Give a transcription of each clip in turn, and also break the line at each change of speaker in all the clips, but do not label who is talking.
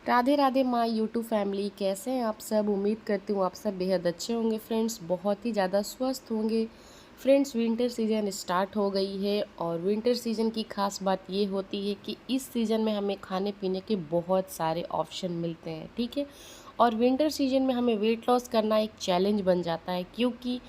Radhe Radhe my YouTube family, कैसे हैं आप सब। उम्मीद करती हूँ आप सब बेहद अच्छे होंगे फ्रेंड्स, बहुत ही ज़्यादा स्वस्थ होंगे। फ्रेंड्स, विंटर सीजन स्टार्ट हो गई है और विंटर सीजन की खास बात ये होती है कि इस सीज़न में हमें खाने पीने के बहुत सारे ऑप्शन मिलते हैं, ठीक है। और विंटर सीजन में हमें वेट लॉस करना एक चैलेंज बन जाता है, क्योंकि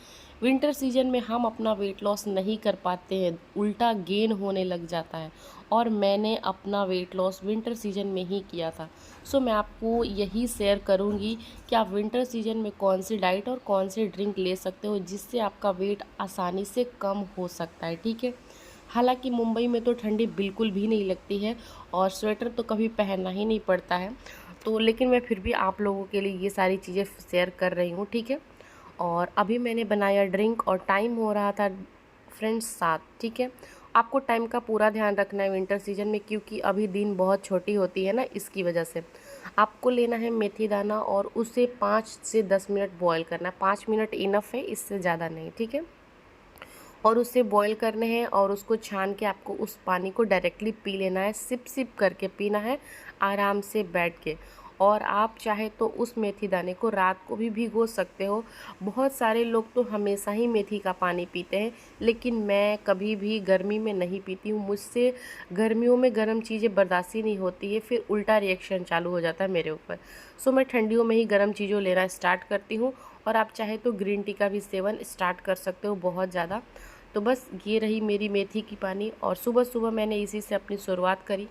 विंटर सीजन में हम अपना वेट लॉस नहीं कर पाते हैं, उल्टा गेन होने लग जाता है। और मैंने अपना वेट लॉस विंटर सीजन में ही किया था। सो मैं आपको यही शेयर करूंगी कि आप विंटर सीजन में कौन सी डाइट और कौन से ड्रिंक ले सकते हो जिससे आपका वेट आसानी से कम हो सकता है, ठीक है। हालांकि मुंबई में तो ठंडी बिल्कुल भी नहीं लगती है और स्वेटर तो कभी पहनना ही नहीं पड़ता है, तो लेकिन मैं फिर भी आप लोगों के लिए ये सारी चीज़ें शेयर कर रही हूँ, ठीक है। और अभी मैंने बनाया ड्रिंक और टाइम हो रहा था फ्रेंड्स 7, ठीक है। आपको टाइम का पूरा ध्यान रखना है विंटर सीजन में, क्योंकि अभी दिन बहुत छोटी होती है ना, इसकी वजह से आपको लेना है मेथी दाना और उसे 5 से 10 मिनट बॉईल करना है। 5 मिनट इनफ है, इससे ज़्यादा नहीं, ठीक है। और उसे बॉईल करने हैं और उसको छान के आपको उस पानी को डायरेक्टली पी लेना है, सिप सिप करके पीना है, आराम से बैठ के। और आप चाहे तो उस मेथी दाने को रात को भी भिगो सकते हो। बहुत सारे लोग तो हमेशा ही मेथी का पानी पीते हैं, लेकिन मैं कभी भी गर्मी में नहीं पीती हूँ। मुझसे गर्मियों में गर्म चीज़ें बर्दाश्त ही नहीं होती है, फिर उल्टा रिएक्शन चालू हो जाता है मेरे ऊपर। सो मैं ठंडियों में ही गर्म चीज़ों लेना स्टार्ट करती हूँ। और आप चाहे तो ग्रीन टी का भी सेवन स्टार्ट कर सकते हो बहुत ज़्यादा। तो बस ये रही मेरी मेथी की पानी, और सुबह सुबह मैंने इसी से अपनी शुरुआत करी।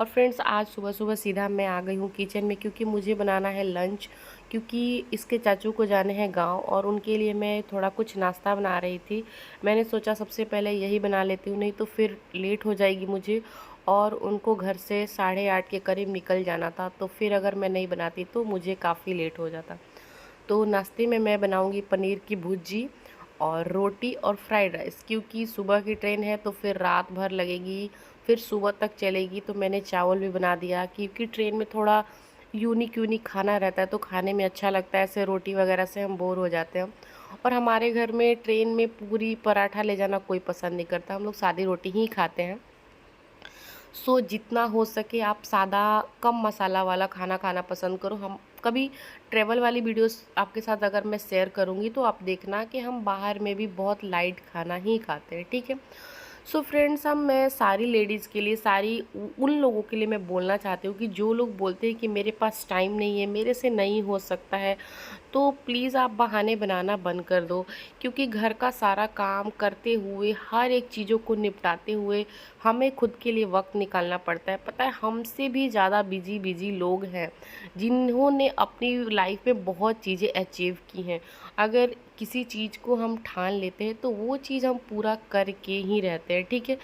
और फ्रेंड्स, आज सुबह सुबह सीधा मैं आ गई हूँ किचन में, क्योंकि मुझे बनाना है लंच। क्योंकि इसके चाचू को जाने हैं गांव और उनके लिए मैं थोड़ा कुछ नाश्ता बना रही थी। मैंने सोचा सबसे पहले यही बना लेती हूँ, नहीं तो फिर लेट हो जाएगी मुझे। और उनको घर से 8:30 के करीब निकल जाना था, तो फिर अगर मैं नहीं बनाती तो मुझे काफ़ी लेट हो जाता। तो नाश्ते में मैं बनाऊंगी पनीर की भुर्जी और रोटी और फ्राइड राइस, क्योंकि सुबह की ट्रेन है तो फिर रात भर लगेगी, फिर सुबह तक चलेगी। तो मैंने चावल भी बना दिया, क्योंकि ट्रेन में थोड़ा यूनिक यूनिक खाना रहता है तो खाने में अच्छा लगता है, ऐसे रोटी वगैरह से हम बोर हो जाते हैं। और हमारे घर में ट्रेन में पूरी पराठा ले जाना कोई पसंद नहीं करता, हम लोग सादी रोटी ही खाते हैं। सो जितना हो सके आप सादा कम मसाला वाला खाना खाना पसंद करो। हम कभी ट्रैवल वाली वीडियोस आपके साथ अगर मैं शेयर करूँगी तो आप देखना कि हम बाहर में भी बहुत लाइट खाना ही खाते हैं, ठीक है। सो फ्रेंड्स, हम मैं सारी लेडीज़ के लिए, सारी उन लोगों के लिए मैं बोलना चाहती हूँ कि जो लोग बोलते हैं कि मेरे पास टाइम नहीं है, मेरे से नहीं हो सकता है, तो प्लीज़ आप बहाने बनाना बंद कर दो। क्योंकि घर का सारा काम करते हुए, हर एक चीज़ों को निपटाते हुए हमें खुद के लिए वक्त निकालना पड़ता है। पता है, हमसे भी ज़्यादा बिजी बिजी लोग हैं जिन्होंने अपनी लाइफ में बहुत चीज़ें अचीव की हैं। अगर किसी चीज़ को हम ठान लेते हैं तो वो चीज़ हम पूरा करके ही रहते हैं, ठीक है।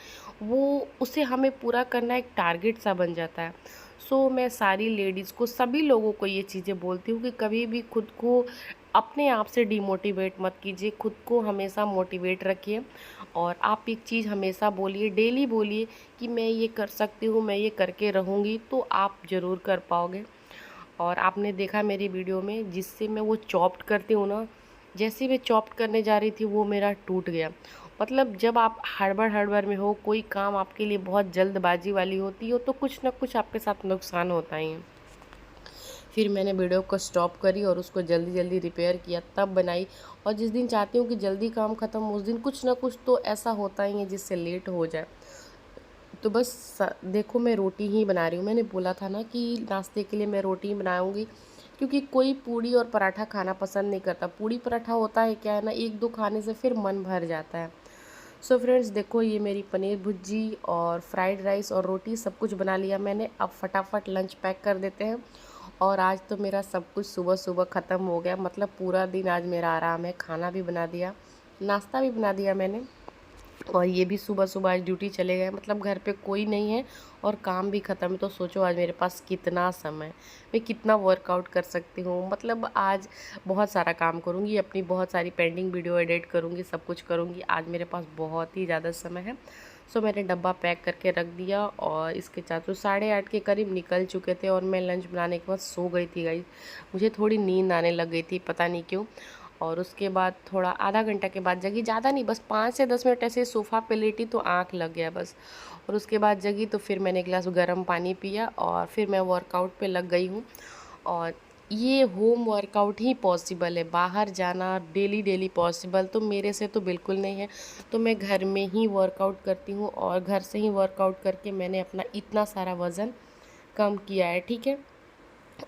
वो उसे हमें पूरा करना एक टारगेट सा बन जाता है। सो मैं सारी लेडीज़ को, सभी लोगों को ये चीज़ें बोलती हूँ कि कभी भी खुद को अपने आप से डिमोटिवेट मत कीजिए, खुद को हमेशा मोटिवेट रखिए। और आप एक चीज़ हमेशा बोलिए, डेली बोलिए कि मैं ये कर सकती हूँ, मैं ये करके रहूँगी, तो आप ज़रूर कर पाओगे। और आपने देखा मेरी वीडियो में जिससे मैं वो चॉप्ड करती हूँ ना, जैसे मैं चॉप्ड करने जा रही थी वो मेरा टूट गया। मतलब जब आप हड़बड़ हड़बड़ में हो, कोई काम आपके लिए बहुत जल्दबाजी वाली होती हो, तो कुछ ना कुछ आपके साथ नुकसान होता ही है। फिर मैंने वीडियो को स्टॉप करी और उसको जल्दी जल्दी रिपेयर किया, तब बनाई। और जिस दिन चाहती हूँ कि जल्दी काम ख़त्म, उस दिन कुछ ना कुछ तो ऐसा होता ही है जिससे लेट हो जाए। तो बस देखो, मैं रोटी ही बना रही हूँ। मैंने बोला था ना कि नाश्ते के लिए मैं रोटी ही बनाऊँगी, क्योंकि कोई पूड़ी और पराठा खाना पसंद नहीं करता। पूड़ी पराठा होता है क्या है ना, एक दो खाने से फिर मन भर जाता है। सो फ्रेंड्स, देखो ये मेरी पनीर भुर्जी और फ्राइड राइस और रोटी सब कुछ बना लिया मैंने। अब फटाफट लंच पैक कर देते हैं। और आज तो मेरा सब कुछ सुबह सुबह ख़त्म हो गया, मतलब पूरा दिन आज मेरा आराम है। खाना भी बना दिया, नाश्ता भी बना दिया मैंने। और ये भी सुबह सुबह आज ड्यूटी चले गए, मतलब घर पे कोई नहीं है और काम भी ख़त्म है। तो सोचो आज मेरे पास कितना समय, मैं कितना वर्कआउट कर सकती हूँ। मतलब आज बहुत सारा काम करूँगी, अपनी बहुत सारी पेंडिंग वीडियो एडिट करूँगी, सब कुछ करूँगी। आज मेरे पास बहुत ही ज़्यादा समय है। सो मैंने डब्बा पैक करके रख दिया और इसके चाचू 8:30 के करीब निकल चुके थे और मैं लंच बनाने के बाद सो गई थी गाइस। मुझे थोड़ी नींद आने लग गई थी, पता नहीं क्यों। और उसके बाद थोड़ा आधा घंटा के बाद जगी, ज़्यादा नहीं, बस 5 से 10 मिनट ऐसे सोफ़ा पे लेटी तो आँख लग गया बस। और उसके बाद जगी तो फिर मैंने एक गिलास गर्म पानी पिया और फिर मैं वर्कआउट पे लग गई हूँ। और ये होम वर्कआउट ही पॉसिबल है, बाहर जाना डेली डेली पॉसिबल तो मेरे से तो बिल्कुल नहीं है। तो मैं घर में ही वर्कआउट करती हूँ और घर से ही वर्कआउट करके मैंने अपना इतना सारा वज़न कम किया है, ठीक है।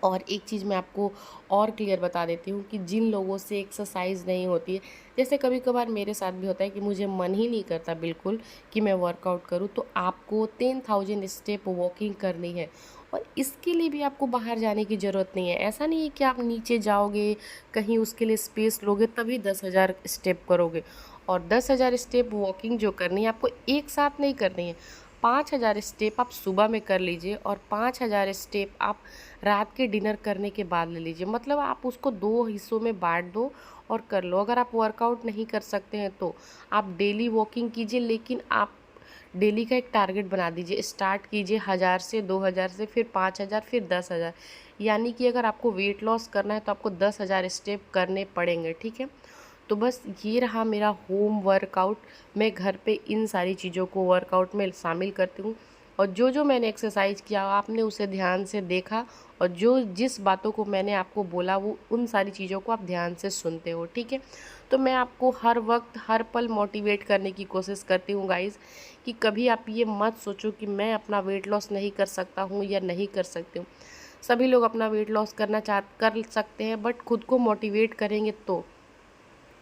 और एक चीज़ मैं आपको और क्लियर बता देती हूँ कि जिन लोगों से एक्सरसाइज नहीं होती है, जैसे कभी कभार मेरे साथ भी होता है कि मुझे मन ही नहीं करता बिल्कुल कि मैं वर्कआउट करूँ, तो आपको 10,000 स्टेप वॉकिंग करनी है। और इसके लिए भी आपको बाहर जाने की ज़रूरत नहीं है। ऐसा नहीं है कि आप नीचे जाओगे कहीं उसके लिए स्पेस लोगे तभी 10,000 स्टेप करोगे। और 10,000 स्टेप वॉकिंग जो करनी है आपको एक साथ नहीं करनी है। 5,000 स्टेप आप सुबह में कर लीजिए और 5,000 स्टेप आप रात के डिनर करने के बाद ले लीजिए। मतलब आप उसको 2 हिस्सों में बाँट दो और कर लो। अगर आप वर्कआउट नहीं कर सकते हैं तो आप डेली वॉकिंग कीजिए, लेकिन आप डेली का एक टारगेट बना दीजिए। स्टार्ट कीजिए 1000 से, 2000 से, फिर 5000, फिर 10,000। यानी कि अगर आपको वेट लॉस करना है तो आपको 10,000 स्टेप करने पड़ेंगे, ठीक है। तो बस ये रहा मेरा होम वर्कआउट। मैं घर पे इन सारी चीज़ों को वर्कआउट में शामिल करती हूँ। और जो जो मैंने एक्सरसाइज किया आपने उसे ध्यान से देखा, और जो जिस बातों को मैंने आपको बोला वो उन सारी चीज़ों को आप ध्यान से सुनते हो, ठीक है। तो मैं आपको हर वक्त हर पल मोटिवेट करने की कोशिश करती हूँ गाइज़, कि कभी आप ये मत सोचो कि मैं अपना वेट लॉस नहीं कर सकता हूँ या नहीं कर सकती हूँ। सभी लोग अपना वेट लॉस कर सकते हैं, बट खुद को मोटिवेट करेंगे तो।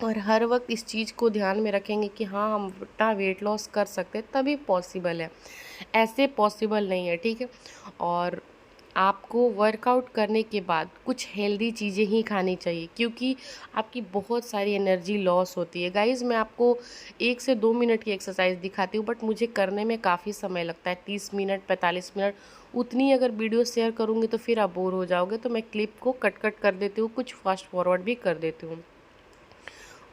और हर वक्त इस चीज़ को ध्यान में रखेंगे कि हाँ हम अपना वेट लॉस कर सकते हैं तभी पॉसिबल है, ऐसे पॉसिबल नहीं है, ठीक है। और आपको वर्कआउट करने के बाद कुछ हेल्दी चीज़ें ही खानी चाहिए, क्योंकि आपकी बहुत सारी एनर्जी लॉस होती है। गाइज़ मैं आपको 1 से 2 मिनट की एक्सरसाइज दिखाती हूँ, बट मुझे करने में काफ़ी समय लगता है, 30 मिनट 45 मिनट। उतनी अगर वीडियो शेयर करूँगी तो फिर आप बोर हो जाओगे, तो मैं क्लिप को कट कट कर देती हूँ, कुछ फास्ट फॉरवर्ड भी कर देती हूँ।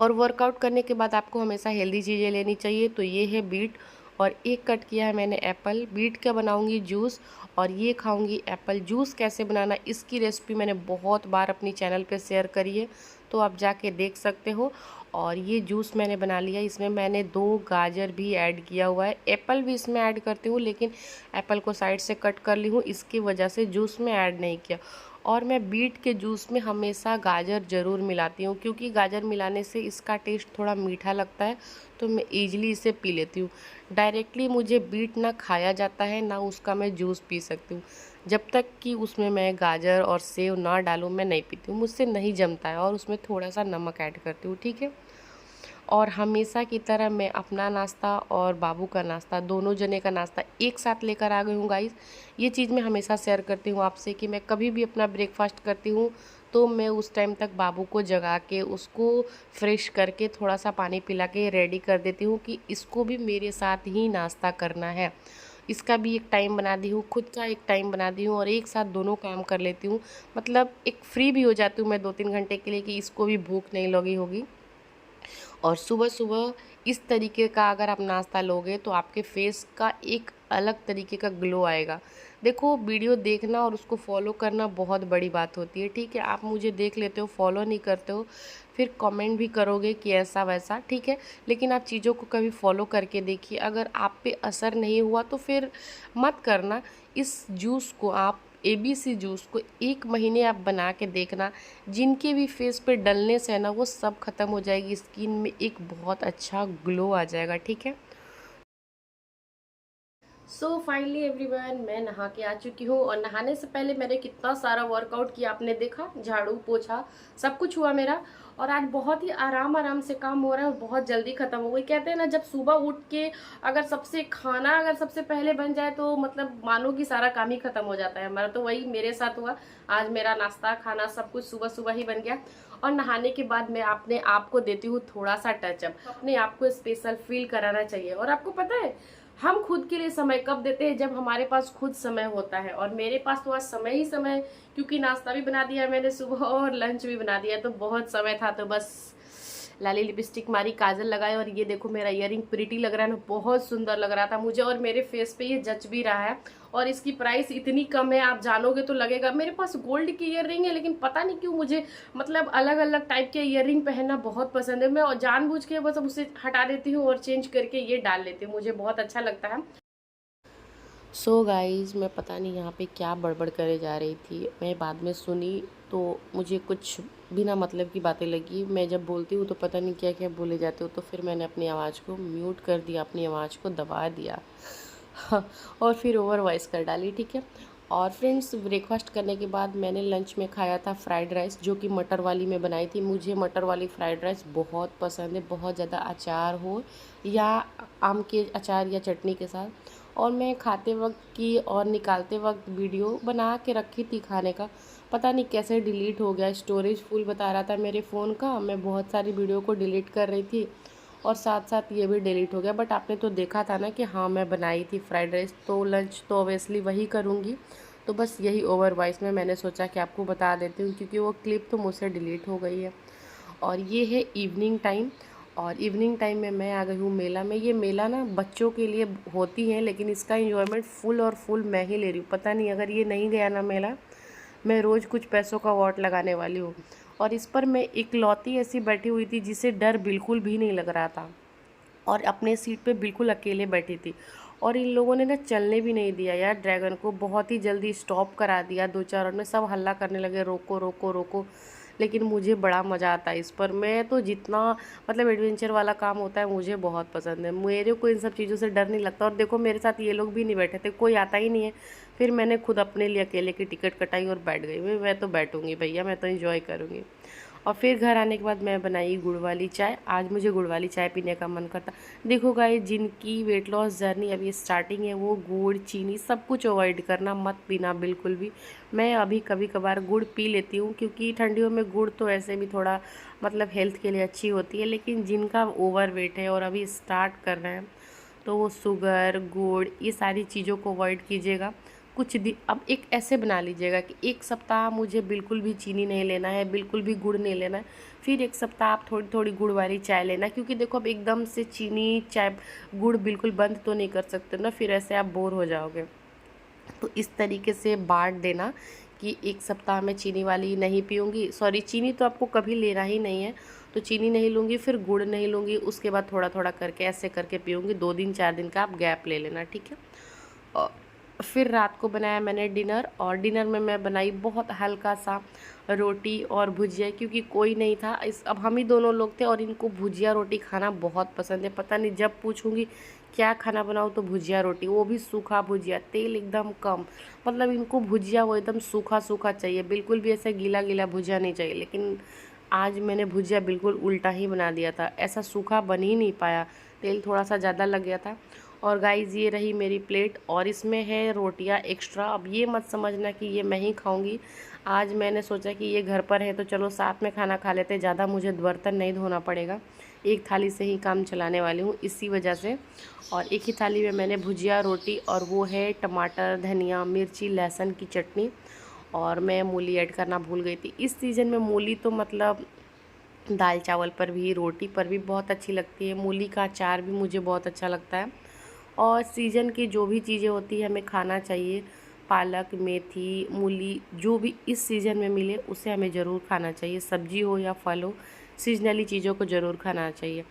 और वर्कआउट करने के बाद आपको हमेशा हेल्दी चीज़ें लेनी चाहिए। तो ये है बीट, और एक कट किया है मैंने एप्पल। बीट का बनाऊंगी जूस और ये खाऊंगी एप्पल जूस। कैसे बनाना इसकी रेसिपी मैंने बहुत बार अपनी चैनल पे शेयर करी है, तो आप जाके देख सकते हो। और ये जूस मैंने बना लिया, इसमें मैंने 2 गाजर भी ऐड किया हुआ है। एप्पल भी इसमें ऐड करती हूँ, लेकिन एप्पल को साइड से कट कर ली हूँ, इसकी वजह से जूस में ऐड नहीं किया। और मैं बीट के जूस में हमेशा गाजर ज़रूर मिलाती हूँ, क्योंकि गाजर मिलाने से इसका टेस्ट थोड़ा मीठा लगता है, तो मैं ईज़िली इसे पी लेती हूँ। डायरेक्टली मुझे बीट ना खाया जाता है ना उसका मैं जूस पी सकती हूँ। जब तक कि उसमें मैं गाजर और सेव ना डालूँ मैं नहीं पीती हूँ, मुझसे नहीं जमता है। और उसमें थोड़ा सा नमक ऐड करती हूँ, ठीक है। और हमेशा की तरह मैं अपना नाश्ता और बाबू का नाश्ता, दोनों जने का नाश्ता एक साथ लेकर आ गई हूँ गाइस। ये चीज़ मैं हमेशा शेयर करती हूँ आपसे कि मैं कभी भी अपना ब्रेकफास्ट करती हूँ तो मैं उस टाइम तक बाबू को जगा के उसको फ्रेश करके थोड़ा सा पानी पिला के रेडी कर देती हूँ कि इसको भी मेरे साथ ही नाश्ता करना है। इसका भी एक टाइम बना दी हूँ, खुद का एक टाइम बना दी हूँ, और एक साथ दोनों काम कर लेती हूँ। मतलब एक फ्री भी हो जाती हूँ मैं 2-3 घंटे के लिए कि इसको भी भूख नहीं लगी होगी। और सुबह सुबह इस तरीके का अगर आप नाश्ता लोगे तो आपके फेस का एक अलग तरीके का ग्लो आएगा। देखो वीडियो देखना और उसको फॉलो करना बहुत बड़ी बात होती है, ठीक है। आप मुझे देख लेते हो, फॉलो नहीं करते हो, फिर कमेंट भी करोगे कि ऐसा वैसा, ठीक है। लेकिन आप चीज़ों को कभी फॉलो करके देखिए, अगर आप पे असर नहीं हुआ तो फिर मत करना। इस जूस को आप ABC जूस को 1 महीने आप बना के देखना, जिनके भी फेस पे डलनेस है ना वो सब खत्म हो जाएगी, स्किन में एक बहुत अच्छा ग्लो आ जाएगा, ठीक है। सो फाइनली एवरीवन, मैं नहा के आ चुकी हूँ। और नहाने से पहले मैंने कितना सारा वर्कआउट किया आपने देखा, झाड़ू पोछा सब कुछ हुआ मेरा। और आज बहुत ही आराम आराम से काम हो रहा है और बहुत जल्दी खत्म हो गई। कहते हैं ना, जब सुबह उठ के अगर सबसे पहले बन जाए तो मतलब मानो कि सारा काम ही खत्म हो जाता है हमारा। तो वही मेरे साथ हुआ, आज मेरा नाश्ता खाना सब कुछ सुबह सुबह ही बन गया। और नहाने के बाद मैं अपने आप को देती हूँ थोड़ा सा टचअप, अपने आप को स्पेशल फील कराना चाहिए। और आपको पता है हम खुद के लिए समय कब देते हैं, जब हमारे पास खुद समय होता है। और मेरे पास तो आज समय ही समय, क्योंकि नाश्ता भी बना दिया मैंने सुबह और लंच भी बना दिया, तो बहुत समय था। तो बस लाली लिपस्टिक मारी, काजल लगाए, और ये देखो मेरा इयरिंग प्रिटी लग रहा है ना, बहुत सुंदर लग रहा था मुझे, और मेरे फेस पे ये जच भी रहा है। और इसकी प्राइस इतनी कम है, आप जानोगे तो लगेगा। मेरे पास गोल्ड की ईयर रिंग है, लेकिन पता नहीं क्यों मुझे मतलब अलग अलग टाइप के ईयर रिंग पहनना बहुत पसंद है। मैं जानबूझ के बस उसे हटा देती हूँ और चेंज करके ये डाल लेती हूँ, मुझे बहुत अच्छा लगता है। सो गाइज, मैं पता नहीं यहाँ पे क्या बड़बड़ करे जा रही थी, मैं बाद में सुनी तो मुझे कुछ बिना मतलब की बातें लगी। मैं जब बोलती हूँ तो पता नहीं क्या क्या बोले जाते हो, तो फिर मैंने अपनी आवाज़ को म्यूट कर दिया, अपनी आवाज़ को दबा दिया। हाँ, और फिर ओवर वॉइस कर डाली, ठीक है। और फ्रेंड्स, ब्रेकफास्ट करने के बाद मैंने लंच में खाया था फ्राइड राइस, जो कि मटर वाली मैं बनाई थी। मुझे मटर वाली फ्राइड राइस बहुत पसंद है, बहुत ज़्यादा अचार हो या आम के अचार या चटनी के साथ। और मैं खाते वक्त की और निकालते वक्त वीडियो बना के रखी थी खाने का, पता नहीं कैसे डिलीट हो गया। स्टोरेज फुल बता रहा था मेरे फ़ोन का, मैं बहुत सारी वीडियो को डिलीट कर रही थी और साथ साथ ये भी डिलीट हो गया। बट आपने तो देखा था ना कि हाँ, मैं बनाई थी फ्राइड राइस, तो लंच तो ऑब्वियसली वही करूँगी। तो बस यही ओवर वॉइस में मैंने सोचा कि आपको बता देती हूँ, क्योंकि वो क्लिप तो मुझसे डिलीट हो गई है। और ये है इवनिंग टाइम, और इवनिंग टाइम में मैं आ गई हूँ मेला में। ये मेला ना बच्चों के लिए होती है, लेकिन इसका एंजॉयमेंट फुल और फुल मैं ही ले रही हूँ। पता नहीं, अगर ये नहीं गया ना मेला, मैं रोज़ कुछ पैसों का वॉट लगाने वाली हूँ। और इस पर मैं इकलौती ऐसी बैठी हुई थी जिसे डर बिल्कुल भी नहीं लग रहा था, और अपने सीट पे बिल्कुल अकेले बैठी थी। और इन लोगों ने ना चलने भी नहीं दिया यार, ड्रैगन को बहुत ही जल्दी स्टॉप करा दिया। 2-4 राउंड में सब हल्ला करने लगे, रोको रोको रोको। लेकिन मुझे बड़ा मज़ा आता है इस पर। मैं तो जितना मतलब एडवेंचर वाला काम होता है मुझे बहुत पसंद है, मेरे को इन सब चीज़ों से डर नहीं लगता। और देखो, मेरे साथ ये लोग भी नहीं बैठे थे, कोई आता ही नहीं है। फिर मैंने खुद अपने लिए अकेले की टिकट कटाई और बैठ गई। मैं तो बैठूंगी भैया, मैं तो इंजॉय करूँगी। और फिर घर आने के बाद मैं बनाई गुड़ वाली चाय। आज मुझे गुड़ वाली चाय पीने का मन करता। देखो गाइस, जिनकी वेट लॉस जर्नी अभी स्टार्टिंग है, वो गुड़ चीनी सब कुछ अवॉइड करना, मत पीना बिल्कुल भी। मैं अभी कभी कभार गुड़ पी लेती हूँ, क्योंकि ठंडियों में गुड़ तो ऐसे भी थोड़ा मतलब हेल्थ के लिए अच्छी होती है। लेकिन जिनका ओवर वेट है और अभी स्टार्ट कर रहे हैं, तो वो शुगर, गुड़, ये सारी चीज़ों को अवॉइड कीजिएगा। कुछ दिन अब एक ऐसे बना लीजिएगा कि एक सप्ताह मुझे बिल्कुल भी चीनी नहीं लेना है, बिल्कुल भी गुड़ नहीं लेना है। फिर एक सप्ताह आप थोड़ी थोड़ी गुड़ वाली चाय लेना, क्योंकि देखो अब एकदम से चीनी चाय गुड़ बिल्कुल बंद तो नहीं कर सकते ना, फिर ऐसे आप बोर हो जाओगे। तो इस तरीके से बांट देना कि एक सप्ताह में चीनी वाली नहीं पीऊँगी, सॉरी चीनी तो आपको कभी लेना ही नहीं है, तो चीनी नहीं लूँगी, फिर गुड़ नहीं लूँगी, उसके बाद थोड़ा थोड़ा करके ऐसे करके पीऊँगी। 2 दिन 4 दिन का आप गैप ले लेना, ठीक है। और फिर रात को बनाया मैंने डिनर, और डिनर में मैं बनाई बहुत हल्का सा रोटी और भुजिया, क्योंकि कोई नहीं था। इस अब हम ही दोनों लोग थे और इनको भुजिया रोटी खाना बहुत पसंद है। पता नहीं जब पूछूंगी क्या खाना बनाऊँ तो भुजिया रोटी, वो भी सूखा भुजिया, तेल एकदम कम। मतलब इनको भुजिया वो एकदम सूखा सूखा चाहिए, बिल्कुल भी ऐसे गीला गीला भुजिया नहीं चाहिए। लेकिन आज मैंने भुजिया बिल्कुल उल्टा ही बना दिया था, ऐसा सूखा बन ही नहीं पाया, तेल थोड़ा सा ज़्यादा लग गया था। और गाइज़, ये रही मेरी प्लेट, और इसमें है रोटियां एक्स्ट्रा। अब ये मत समझना कि ये मैं ही खाऊंगी। आज मैंने सोचा कि ये घर पर है तो चलो साथ में खाना खा लेते, ज़्यादा मुझे बर्तन नहीं धोना पड़ेगा, एक थाली से ही काम चलाने वाली हूँ इसी वजह से। और एक ही थाली में मैंने भुजिया रोटी, और वो है टमाटर धनिया मिर्ची लहसुन की चटनी। और मैं मूली ऐड करना भूल गई थी। इस सीज़न में मूली तो मतलब दाल चावल पर भी, रोटी पर भी बहुत अच्छी लगती है। मूली का अचार भी मुझे बहुत अच्छा लगता है। और सीज़न की जो भी चीज़ें होती है हमें खाना चाहिए। पालक, मेथी, मूली, जो भी इस सीज़न में मिले उसे हमें ज़रूर खाना चाहिए। सब्जी हो या फल हो, सीजनली चीज़ों को ज़रूर खाना चाहिए।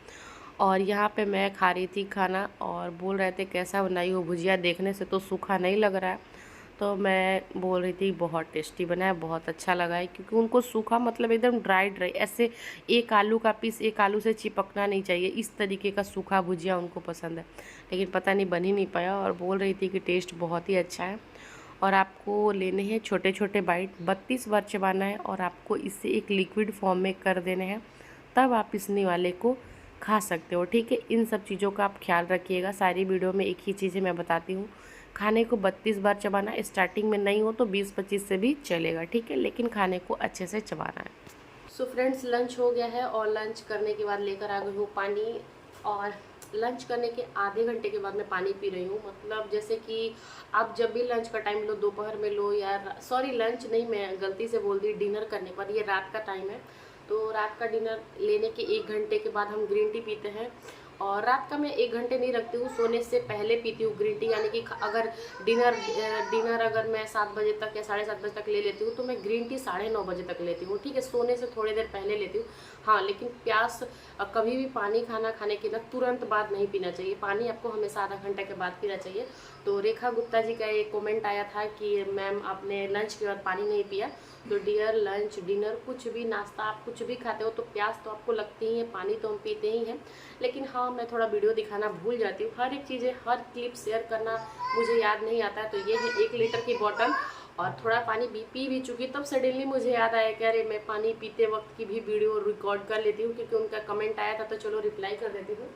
और यहाँ पे मैं खा रही थी खाना, और बोल रहे थे कैसा बनाई हो भुजिया, देखने से तो सूखा नहीं लग रहा है। तो मैं बोल रही थी बहुत टेस्टी बना है, बहुत अच्छा लगा है, क्योंकि उनको सूखा मतलब एकदम ड्राई ड्राई, ऐसे एक आलू का पीस एक आलू से चिपकना नहीं चाहिए, इस तरीके का सूखा भुजिया उनको पसंद है। लेकिन पता नहीं बन ही नहीं पाया, और बोल रही थी कि टेस्ट बहुत ही अच्छा है। और आपको लेने हैं छोटे छोटे बाइट, 32 बार चबाना है, और आपको इसे एक लिक्विड फॉर्म में कर देने हैं, तब आप इस वाले को खा सकते हो, ठीक है। इन सब चीज़ों का आप ख्याल रखिएगा। सारी वीडियो में एक ही चीज़ें मैं बताती हूँ। खाने को 32 बार चबाना, स्टार्टिंग में नहीं हो तो 20-25 से भी चलेगा, ठीक है, लेकिन खाने को अच्छे से चबाना है। सो फ्रेंड्स, लंच हो गया है, और लंच करने के बाद लेकर आ गई हूँ पानी। और लंच करने के आधे घंटे के बाद मैं पानी पी रही हूँ। मतलब जैसे कि आप जब भी लंच का टाइम लो, दोपहर में लो, या सॉरी लंच नहीं, मैं गलती से बोल दी, डिनर करने के बाद, ये रात का टाइम है, तो रात का डिनर लेने के 1 घंटे के बाद हम ग्रीन टी पीते हैं। और रात का मैं 1 घंटे नहीं रखती हूँ, सोने से पहले पीती हूँ ग्रीन टी। यानी कि अगर डिनर अगर मैं 7 बजे तक या 7:30 बजे तक ले लेती हूँ तो मैं ग्रीन टी 9:30 बजे तक लेती हूँ, ठीक है, सोने से थोड़ी देर पहले लेती हूँ। हाँ, लेकिन प्यास कभी भी पानी खाना खाने के ना तुरंत बाद नहीं पीना चाहिए, पानी आपको हमेशा आधा घंटे के बाद पीना चाहिए। तो रेखा गुप्ता जी का एक कमेंट आया था कि मैम आपने लंच के बाद पानी नहीं पिया। तो डियर, लंच डिनर कुछ भी नाश्ता आप कुछ भी खाते हो तो प्यास तो आपको लगती ही है, पानी तो हम पीते ही हैं। लेकिन हाँ, मैं थोड़ा वीडियो दिखाना भूल जाती हूँ, हर एक चीज़ें हर क्लिप शेयर करना मुझे याद नहीं आता है। तो ये है 1 लीटर की बॉटल और थोड़ा पानी पी भी चुकी, तब सडनली मुझे याद आया कि अरे मैं पानी पीते वक्त की भी वीडियो रिकॉर्ड कर लेती हूँ, क्योंकि उनका कमेंट आया था तो चलो रिप्लाई कर देती हूँ।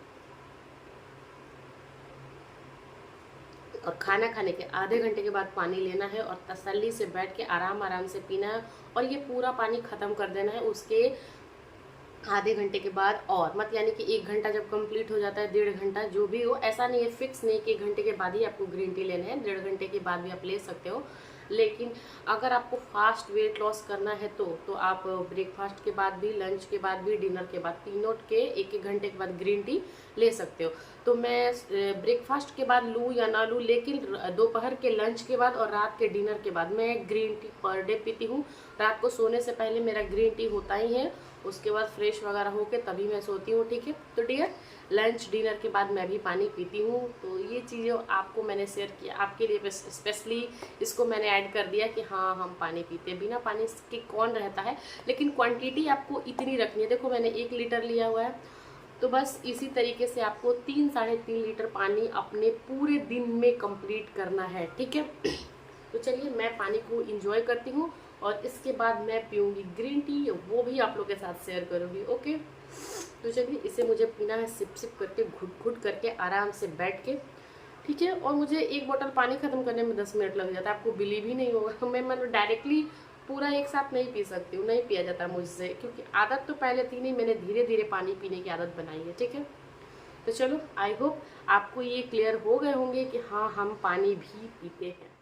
और खाना खाने के आधे घंटे के बाद पानी लेना है और तसल्ली से बैठ के आराम से पीना है और ये पूरा पानी ख़त्म कर देना है उसके आधे घंटे के बाद। और मत यानी कि 1 घंटा जब कंप्लीट हो जाता है, 1.5 घंटा जो भी हो, ऐसा नहीं है, फिक्स नहीं कि 1 घंटे के बाद ही आपको ग्रीन टी लेना है, 1.5 घंटे के बाद भी आप ले सकते हो। लेकिन अगर आपको फास्ट वेट लॉस करना है तो आप ब्रेकफास्ट के बाद भी, लंच के बाद भी, डिनर के बाद, तीनों के 1-1 घंटे के बाद ग्रीन टी ले सकते हो। तो मैं ब्रेकफास्ट के बाद लूँ या ना लूँ, लेकिन दोपहर के लंच के बाद और रात के डिनर के बाद मैं ग्रीन टी पर डे पीती हूँ। रात को सोने से पहले मेरा ग्रीन टी होता ही है, उसके बाद फ्रेश वगैरह होके तभी मैं सोती हूँ, ठीक है। तो डियर, लंच डिनर के बाद मैं भी पानी पीती हूँ। तो ये चीज़ें आपको मैंने शेयर किया, आपके लिए स्पेशली इसको मैंने ऐड कर दिया कि हाँ, हम पानी पीते, बिना पानी के कौन रहता है। लेकिन क्वांटिटी आपको इतनी रखनी है, देखो मैंने 1 लीटर लिया हुआ है, तो बस इसी तरीके से आपको 3-3.5 लीटर पानी अपने पूरे दिन में कंप्लीट करना है, ठीक है। तो चलिए, मैं पानी को इंजॉय करती हूँ और इसके बाद मैं पीऊँगी ग्रीन टी, वो भी आप लोग के साथ शेयर करूँगी, ओके। तो चलिए, इसे मुझे पीना है सिप सिप करके, घुट घुट करके, आराम से बैठ के, ठीक है। और मुझे 1 बोतल पानी ख़त्म करने में 10 मिनट लग जाता है, आपको बिलीव ही नहीं होगा। मैं मतलब डायरेक्टली पूरा एक साथ नहीं पी सकती हूँ, नहीं पिया जाता मुझसे, क्योंकि आदत तो पहले थी नहीं, मैंने धीरे धीरे पानी पीने की आदत बनाई है, ठीक है। तो चलो, आई होप आपको ये क्लियर हो गए होंगे कि हाँ, हम पानी भी पीते हैं।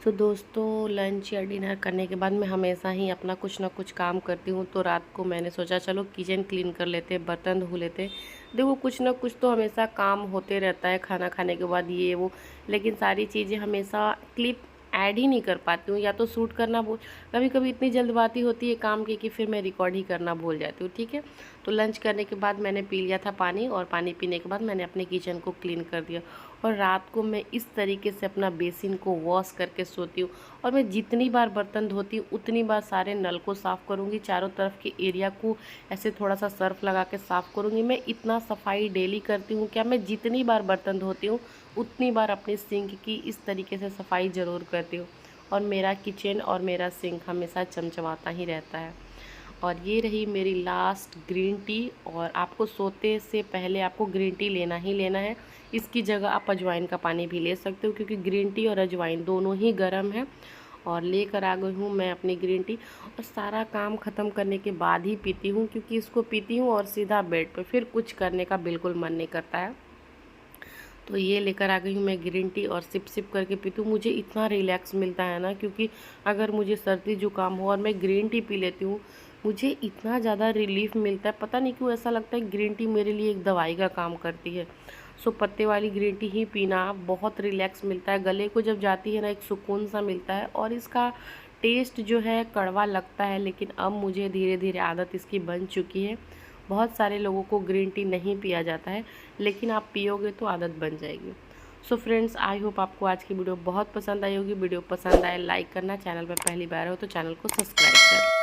तो दोस्तों, लंच या डिनर करने के बाद मैं हमेशा ही अपना कुछ ना कुछ काम करती हूँ। तो रात को मैंने सोचा चलो किचन क्लीन कर लेते, बर्तन धो लेते। देखो, कुछ ना कुछ तो हमेशा काम होते रहता है खाना खाने के बाद, ये वो, लेकिन सारी चीज़ें हमेशा क्लिप ऐड ही नहीं कर पाती हूँ, या तो शूट करना भूल, कभी कभी इतनी जल्दबाजी होती है काम की कि फिर मैं रिकॉर्ड ही करना भूल जाती हूँ, ठीक है। तो लंच करने के बाद मैंने पी लिया था पानी, और पानी पीने के बाद मैंने अपने किचन को क्लीन कर दिया। और रात को मैं इस तरीके से अपना बेसिन को वॉश करके सोती हूँ। और मैं जितनी बार बर्तन धोती हूँ उतनी बार सारे नल को साफ़ करूँगी, चारों तरफ के एरिया को ऐसे थोड़ा सा सर्फ लगा के साफ़ करूँगी। मैं इतना सफाई डेली करती हूँ, क्या मैं जितनी बार बर्तन धोती हूँ उतनी बार अपनी सिंक की इस तरीके से सफाई ज़रूर करती हूँ। और मेरा किचन और मेरा सिंक हमेशा चमचमाता ही रहता है। और ये रही मेरी लास्ट ग्रीन टी। और आपको सोते से पहले आपको ग्रीन टी लेना ही लेना है। इसकी जगह आप अजवाइन का पानी भी ले सकते हो, क्योंकि ग्रीन टी और अजवाइन दोनों ही गर्म है। और लेकर आ गई हूँ मैं अपनी ग्रीन टी, और सारा काम ख़त्म करने के बाद ही पीती हूँ, क्योंकि इसको पीती हूँ और सीधा बेड पर, फिर कुछ करने का बिल्कुल मन नहीं करता है। तो ये लेकर आ गई हूँ मैं ग्रीन टी, और सिप सिप करके पीती हूँ। मुझे इतना रिलैक्स मिलता है ना, क्योंकि अगर मुझे सर्दी जुकाम हो और मैं ग्रीन टी पी लेती हूँ, मुझे इतना ज़्यादा रिलीफ मिलता है, पता नहीं क्यों ऐसा लगता है ग्रीन टी मेरे लिए एक दवाई का काम करती है। सो पत्ते वाली ग्रीन टी ही पीना, बहुत रिलैक्स मिलता है, गले को जब जाती है ना एक सुकून सा मिलता है। और इसका टेस्ट जो है कड़वा लगता है, लेकिन अब मुझे धीरे धीरे आदत इसकी बन चुकी है। बहुत सारे लोगों को ग्रीन टी नहीं पिया जाता है, लेकिन आप पियोगे तो आदत बन जाएगी। सो फ्रेंड्स, आई होप आपको आज की वीडियो बहुत पसंद आई होगी। वीडियो पसंद आए लाइक करना, चैनल पर पहली बार हो तो चैनल को सब्सक्राइब करें।